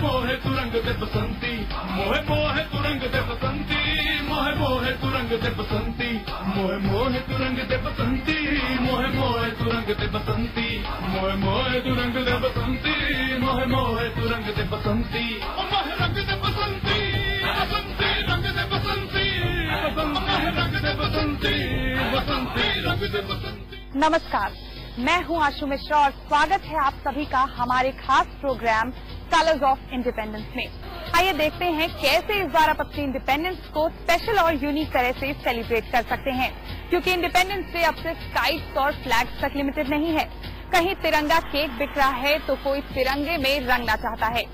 मोहे तुरंग दे बसंती मोहे तुरंग दे बसंती मोहे तुरंग दे बसंती मोहे तुरंग दे बसंती मोहे तुरंग दे बसंती मोहे तुरंग दे बसंती मोहे तुरंग दे बसंती मोहे रंग दे बसंती बसंती रंग दे बसंती मोहे रंग दे बसंती बसंती रंग दे बसंती। नमस्कार, मैं हूं आशु मिश्रा और स्वागत है आप सभी का हमारे खास प्रोग्राम कलर्स ऑफ इंडिपेंडेंस में। आइए देखते हैं कैसे इस बार आप अपनी इंडिपेंडेंस को स्पेशल और यूनिक तरह से सेलिब्रेट कर सकते हैं, क्योंकि इंडिपेंडेंस डे अब सिर्फ काइट्स और फ्लैग्स तक लिमिटेड नहीं है। कहीं तिरंगा केक बिक रहा है तो कोई तिरंगे में रंगना चाहता है।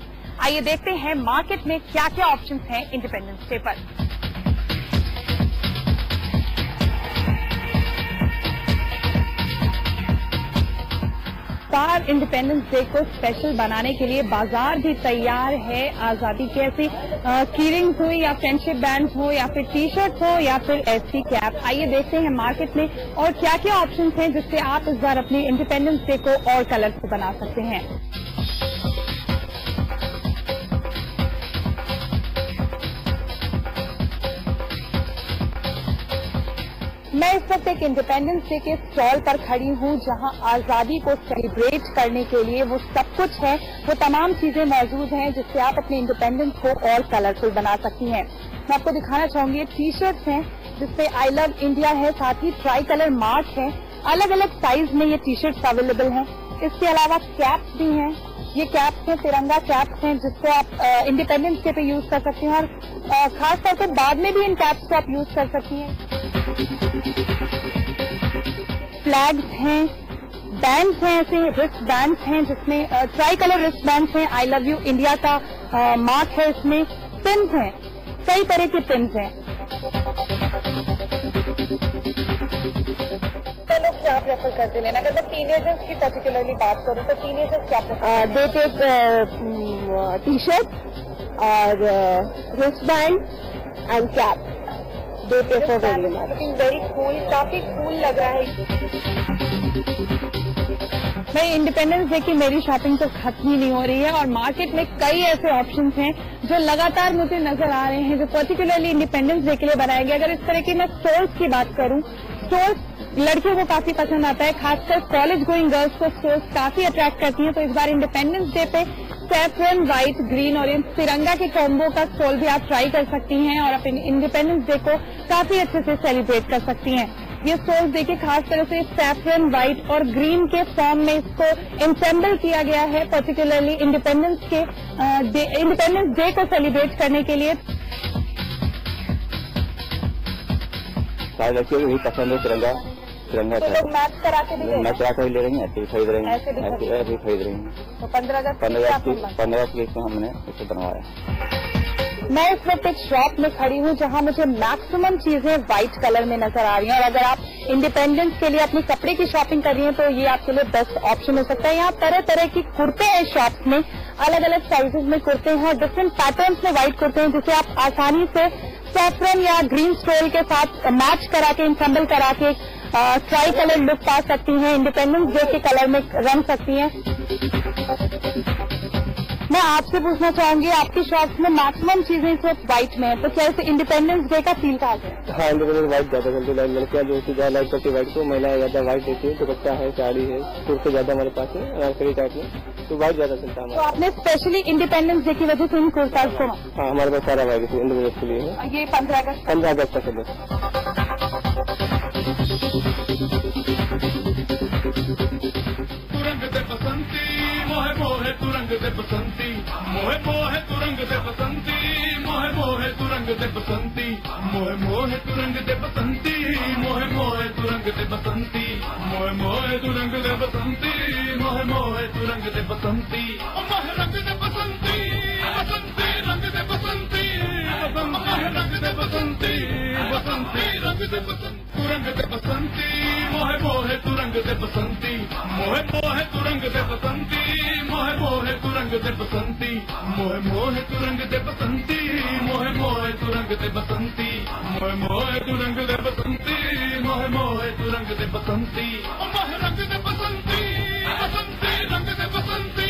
आइए देखते हैं मार्केट में क्या क्या ऑप्शंस हैं इंडिपेंडेंस डे पर। बार इंडिपेंडेंस डे को स्पेशल बनाने के लिए बाजार भी तैयार है। आजादी की ऐसी कीरिंग्स हो या फ्रेंडशिप बैंड्स हो या फिर टी शर्ट हो या फिर ऐसी कैप। आइए देखते हैं मार्केट में और क्या क्या ऑप्शंस हैं जिससे आप इस बार अपनी इंडिपेंडेंस डे को और कलरफुल बना सकते हैं। मैं इस वक्त एक इंडिपेंडेंस डे के स्टॉल पर खड़ी हूँ जहाँ आजादी को सेलिब्रेट करने के लिए वो सब कुछ है, वो तमाम चीजें मौजूद हैं जिससे आप अपने इंडिपेंडेंस को और कलरफुल बना सकती हैं। मैं आपको दिखाना चाहूंगी, टी शर्ट्स हैं जिसपे आई लव इंडिया है, साथ ही ट्राई कलर मार्क है। अलग अलग साइज में ये टी शर्ट्स अवेलेबल हैं। इसके अलावा कैप्स भी हैं। ये कैप्स हैं, तिरंगा कैप्स हैं जिसको आप इंडिपेंडेंस डे पे यूज कर सकती हैं और खास तौर पर बाद में भी इन कैप्स को आप यूज कर सकती हैं। फ्लैग्स हैं, बैंड्स हैं, ऐसे रिस्ट बैंड्स हैं जिसमें ट्राई कलर रिस्ट बैंड्स हैं, आई लव यू इंडिया का मार्क है इसमें। पिन्स हैं, कई तरह के पिन्स हैं। तो लोग क्या प्रेफर करते लेना? अगर मैं टीनेजर्स की पर्टिकुलरली बात करूँ तो टीनेजर्स क्या prefer? They take T shirt और wrist band and cap. Very cool, काफी कूल लग रहा है। भाई इंडिपेंडेंस डे की मेरी शॉपिंग तो खत्म ही नहीं हो रही है और मार्केट में कई ऐसे ऑप्शंस हैं जो लगातार मुझे नजर आ रहे हैं जो पर्टिकुलरली इंडिपेंडेंस डे के लिए बनाए गए। अगर इस तरह की मैं स्टोर्स की बात करूं, स्टोर्स लड़कियों को काफी पसंद आता है, खासकर कॉलेज गोइंग गर्ल्स को स्टोर्स काफी अट्रैक्ट करती हैं। तो इस बार इंडिपेंडेंस डे पे सैफरन, व्हाइट, ग्रीन और तिरंगा के कॉम्बो का स्टॉल भी आप ट्राई कर सकती हैं और अपने इंडिपेंडेंस डे को काफी अच्छे से सेलिब्रेट कर सकती हैं। ये स्टॉल देखिए, खास तरह से सैफरन, व्हाइट और ग्रीन के फॉर्म में इसको इंसेंबल किया गया है पर्टिकुलरली इंडिपेंडेंस डे को सेलिब्रेट करने के लिए। सारे लड़कियों को भी पसंद है तिरंगा। तो लोग मैच करा के भी ले रहे हैं, ऐसे भी खरीद रहे हैं, ऐसे भी खरीद रहे हैं। तो 15 अगस्त को हमने इसे बनवाया। मैं इस वक्त एक शॉप में खड़ी हूँ जहाँ मुझे मैक्सिमम चीजें व्हाइट कलर में नजर आ रही हैं और अगर आप इंडिपेंडेंस के लिए अपनी कपड़े की शॉपिंग कर रही हैं तो ये आपके लिए बेस्ट ऑप्शन हो सकता है। यहाँ तरह तरह की कुर्ते हैं शॉप में, अलग अलग साइजेस में कुर्ते हैं, डिफरेंट पैटर्न्स में व्हाइट कुर्ते हैं जिसे आप आसानी से सैफरन या ग्रीन स्टोल के साथ मैच करा के, इंसेंबल करा के ट्राई कलर लुक पा सकती हैं, इंडिपेंडेंस डे के कलर में रंग सकती हैं। मैं आपसे पूछना चाहूंगी, आपकी शॉप में मैक्सिमम चीजें सिर्फ व्हाइट में है, तो क्या इसे इंडिपेंडेंस डे का फील कहा जाए? हाँ, इंडिपेंडेंस व्हाइट ज्यादा चलती है। लड़कियां जो कि ज्यादा लाइक करती है व्हाइट को, महिलाएं ज्यादा व्हाइट देती है। दुपट्टा है, साड़ी है, कुर्ते ज्यादा हमारे पास है अनारकली टाइप में, तो व्हाइट ज्यादा चलता है। तो आपने स्पेशली इंडिपेंडेंस डे की वजह से इन कुर्ताज को? हाँ, हमारे पास सारा व्हाइट इंडिपेंडेंस के लिए है। ये 15 अगस्त तक है। तुरंग दे बसंती मोहे तुरंग दे बसंती मोहे तुरंग दे बसंती मोहे तुरंग दे बसंती मोहे तुरंग दे बसंती मोहे तुरंग दे बसंती मोहे तुरंग दे बसंती मोहे तुरंग दे बसंती मोहे रंग दे बसंती बसंती रंग दे बसंती मोहे रंग दे बसंती बसंती रंग दे बसंती तुरंग दे बसंती मोहे तुरंग दे बसंती मोहे तुरंग दे बसंती मोहे तुरंग दे बसंती मोहे तुरंग दे बसंती मोहे तुरंग दे बसंती मोहे तुरंग दे बसंती मोहे तुरंग दे बसंती मोहे रंग दे बसंती बसंती रंग दे बसंती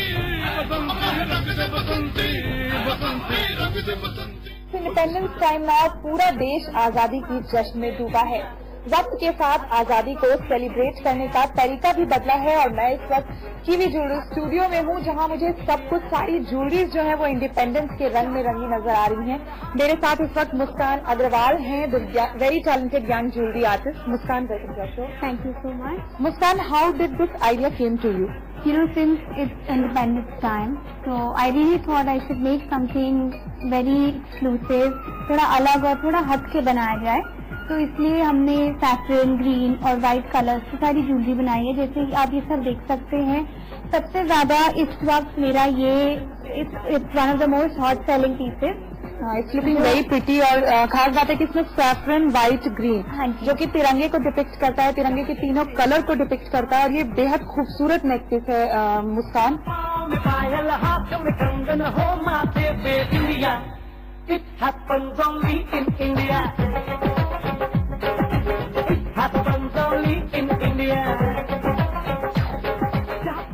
मोहे रंग दे बसंती इंडिपेंडेंस टाइम नाउ पूरा देश आजादी की जश्न में डूबा है। वक्त के साथ आजादी को सेलिब्रेट करने का तरीका भी बदला है और मैं इस वक्त कीवी ज्वेलरी स्टूडियो में हूँ, जहाँ मुझे सब कुछ सारी ज्वेलरीज जो है वो इंडिपेंडेंस के रंग में रंगी नजर आ रही हैं। मेरे साथ इस वक्त मुस्कान अग्रवाल हैं, very talented young jewellery artist. Muskan, Thank you so much. Muskan, how did this idea came to you? You know, since it's independence time, so I really thought I should make something very exclusive, थोड़ा अलग और थोड़ा हट के बनाया जाए। तो इसलिए हमने सैफरन, ग्रीन और व्हाइट कलर्स की सारी ज्वेलरी बनाई है। जैसे कि आप ये सब देख सकते हैं। सबसे ज्यादा इस वक्त मेरा ये it's one of the most hot selling pieces. It's looking very pretty और खास बात है कि इसमें सैफरन, व्हाइट, ग्रीन, हाँ जी, जो कि तिरंगे को डिपिक्ट करता है, तिरंगे के तीनों कलर को डिपिक्ट करता है और ये बेहद खूबसूरत नेकपीस है। मुस्कान,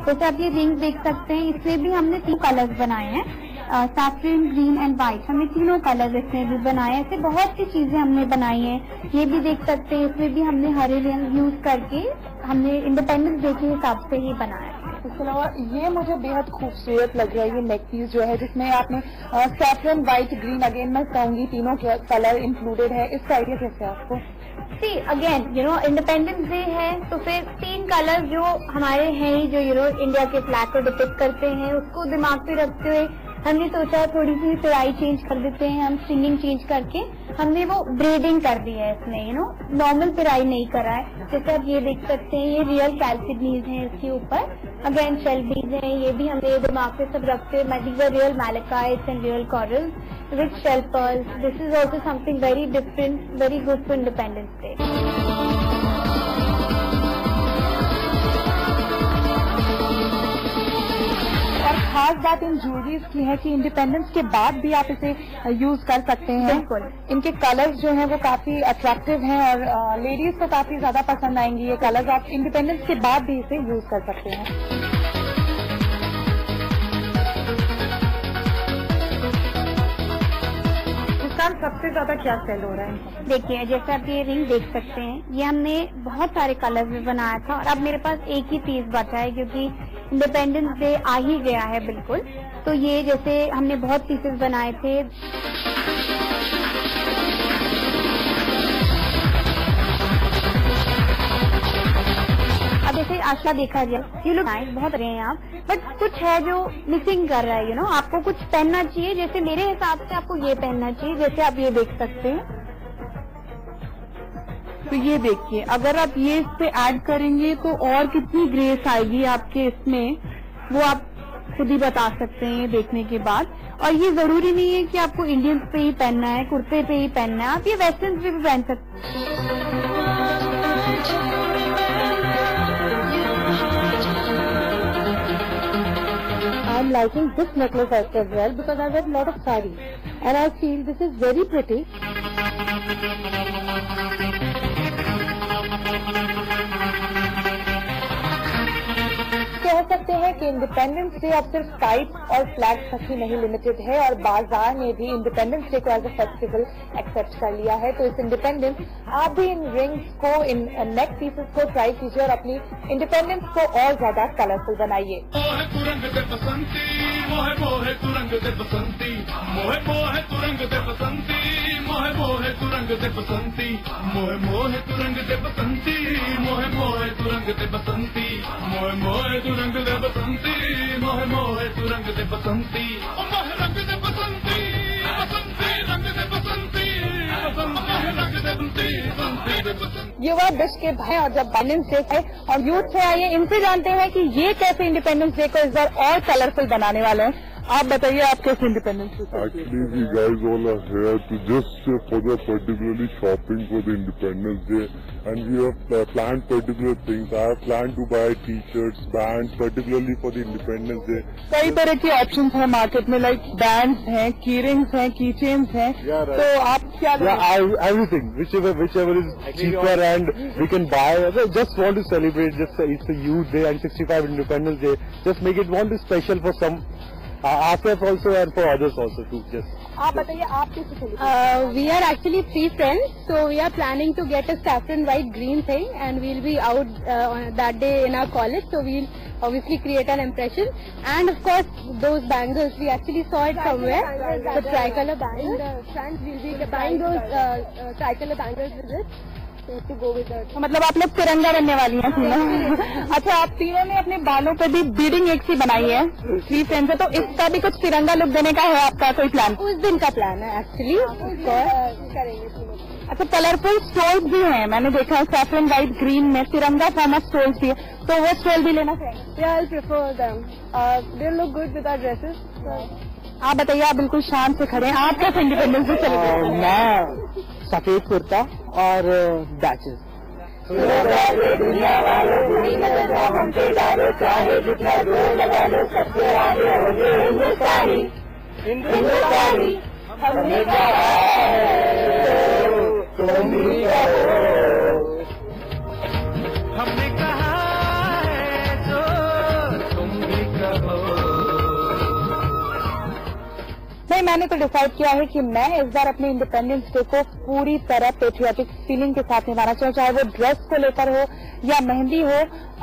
जैसे आप ये रिंग देख सकते हैं, इसमें भी हमने 3 कलर्स बनाए हैं, सैफरन, ग्रीन एंड व्हाइट। हमने तीनों कलर इसमें भी बनाए हैं। ऐसे बहुत सी चीजें हमने बनाई हैं। ये भी देख सकते हैं, इसमें भी हमने हरे रंग यूज करके हमने इंडिपेंडेंस डे के हिसाब से ही बनाया है। इसके अलावा ये मुझे बेहद खूबसूरत लग रहा है, ये नेकपीस जो है जिसमें आपने सैफरन, व्हाइट, ग्रीन, अगेन मैं कहूंगी तीनों के कलर इंक्लूडेड है। इसका आइडिया कैसे है आपको? सी अगेन इंडिपेंडेंस डे है तो फिर 3 कलर जो हमारे हैं, जो इंडिया के फ्लैग को डिपिक्ट करते हैं, उसको दिमाग पे रखते हुए हमने सोचा थोड़ी सी सिलाई चेंज कर देते हैं। हम स्ट्रिंगिंग चेंज करके हमने वो ब्रेडिंग कर दी है इसमें, नॉर्मल सिलाई नहीं करा है। जैसे आप ये देख सकते हैं, ये रियल कैल्सिडनीज है इसके ऊपर, अगेन शेल बीज है। ये भी हमने दिमाग पे सब रखते हैं। These are real malachites and real corals with shell pearls. This is also something very different, very good for Independence Day. और खास बात इन ज्वेलरीज की है कि इंडिपेंडेंस के बाद भी आप इसे यूज कर सकते हैं। बिल्कुल। इनके कलर्स जो हैं वो काफी अट्रैक्टिव हैं और लेडीज को काफी ज्यादा पसंद आएंगी ये कलर्स। आप इंडिपेंडेंस के बाद भी इसे यूज कर सकते हैं। सबसे ज्यादा क्या सेल हो रहा है? देखिए, जैसे आप ये रिंग देख सकते हैं, ये हमने बहुत सारे कलर्स में बनाया था और अब मेरे पास एक ही पीस बचा है क्योंकि इंडिपेंडेंस डे आ ही गया है बिल्कुल। तो ये जैसे हमने बहुत पीसेस बनाए थे। अब जैसे आशा देखा जाए, ये लोग बहुत रहे हैं आप, बट कुछ है जो मिसिंग कर रहा है। आपको कुछ पहनना चाहिए, जैसे मेरे हिसाब से आपको ये पहनना चाहिए, जैसे आप ये देख सकते हैं। तो ये देखिए, अगर आप ये इस पे ऐड करेंगे तो और कितनी ग्रेस आएगी आपके इसमें, वो आप खुद ही बता सकते हैं देखने के बाद। और ये जरूरी नहीं है कि आपको इंडियंस पे ही पहनना है, कुर्ते पे ही पहनना है, आप ये वेस्टर्न पे भी पहन सकते हैं। I'm liking this necklace as well because I wear a lot of sari and I feel this is very pretty. कह सकते हैं कि इंडिपेंडेंस डे अब सिर्फ काइट और फ्लैग तक ही नहीं लिमिटेड है और बाजार ने भी इंडिपेंडेंस डे को एज ए फेस्टिवल एक्सेप्ट कर लिया है। तो इस इंडिपेंडेंस आप भी इन रिंग्स को, इन नेक पीसेस को ट्राई कीजिए और अपनी इंडिपेंडेंस को और ज्यादा कलरफुल बनाइए। मोहे तुरंग दे बसंती, मोहे मोहे तुरंग दे बसंती, मोहे मोहे तुरंग दे बसंती, मोहे मोहे तुरंग दे बसंती, मोहे मोहे तुरंग दे बसंती, मोहे मोहे तुरंग दे बसंती, मोहे मोहे तुरंग दे बसंती, मोहे मोहे तुरंग दे बसंती, मोहे रंग दे बसंती, बसंती रंग दे बसंती, मोहे रंग दे बसंती, बसंती दे बसंती। युवा देश के भाई और जब इंडिपेंडेंस डे है और यूथ से आइए इनसे जानते हैं कि ये कैसे इंडिपेंडेंस डे को इस बार और कलरफुल बनाने वाले हैं। आप बताइए, आप कैसे independence day? Actually, we guys all are here to just for the particularly shopping for the Independence Day, and we have planned particular things. I have planned to buy T-shirts, bands, particularly for the Independence Day. कई तरह के options हैं market में, like bands हैं, की rings हैं, की chains हैं। Yeah, right. तो आप क्या Everything, whichever is cheaper and we can buy. Just want to celebrate. Just it's a youth day and 65 Independence Day. Just make it want to special for some ourselves also and for others also too. Just. आप बताइए आप किस We are actually 3 friends, so we are planning to get a saffron white green thing, and we'll be out on that day in our college. So we'll obviously create an impression, and of course those bangles we actually saw it somewhere. The tricolor bangles. Friends will be buying those tricolor bangles with it. To go with that. मतलब आप लोग तिरंगा बनने वाली हैं तीनों। अच्छा, आप तीनों ने अपने बालों पे भी बीडिंग एक सी बनाई है 3 फ्रेंड्स है, तो इसका भी कुछ तिरंगा लुक देने का है आपका कोई प्लान? उस दिन का प्लान है एक्चुअली। करेंगे। अच्छा, कलरफुल स्टोल्स भी हैं, मैंने देखा है सैफरन व्हाइट ग्रीन में तिरंगा फॉर्मेट स्टोल्स भी है, तो वो स्टोल भी लेना चाहिए। Yeah, I'll prefer them. They look good with our dresses. आप बताइए, आप बिल्कुल शांत से खड़े हैं, आप कैसे इंडिपेंडेंस डे सेलिब्रेट? मैं सफेद कुर्ता और बैचेस। हमने कहा है जो तुम भी कहो। नहीं, मैंने तो डिसाइड किया है कि मैं इस बार अपने इंडिपेंडेंस डे को पूरी तरह पेट्रियाटिक फीलिंग के साथ निभाना चाहूँ, चाहे वो ड्रेस को लेकर हो या मेहंदी हो।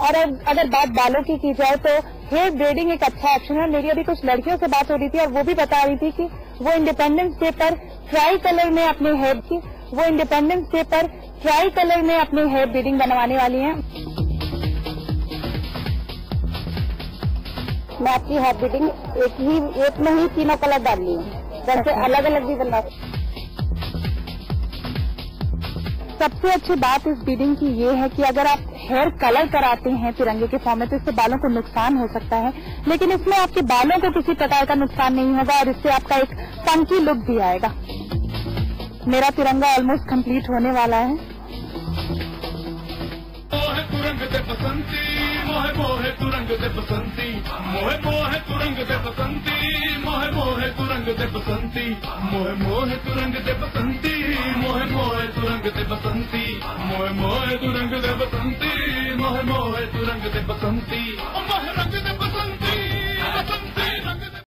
और अगर बात बालों की जाए तो हेयर ब्रेडिंग एक अच्छा ऑप्शन है। मेरी अभी कुछ लड़कियों से बात हो रही थी और वो भी बता रही थी कि वो इंडिपेंडेंस डे पर ट्राई कलर में अपने हेयर ब्रेडिंग बनवाने वाली हैं। मैं आपकी हेयर ब्रीडिंग एक में ही तीनों कलर डाल ली हूँ, जैसे अलग अलग भी बनवा। सबसे अच्छी बात इस बीडिंग की ये है कि अगर आप हेयर कलर कराते हैं तिरंगे के फॉर्म में तो इससे बालों को नुकसान हो सकता है, लेकिन इसमें आपके बालों को किसी प्रकार का नुकसान नहीं होगा और इससे आपका एक फंकी लुक भी आएगा। मेरा तिरंगा ऑलमोस्ट कंप्लीट होने वाला है। मोहे तुरंग दे बसंती, मोहे तुरंग दे बसंती, मोहे तुरंग दे बसंती, मोहे तुरंग दे बसंती, मोहे तुरंग दे बसंती, मोहे तुरंग दे बसंती, मोहे तुरंग दे बसंती, मोहे तुरंग दे बसंती, मोहे रंग दे बसंती, बसंती।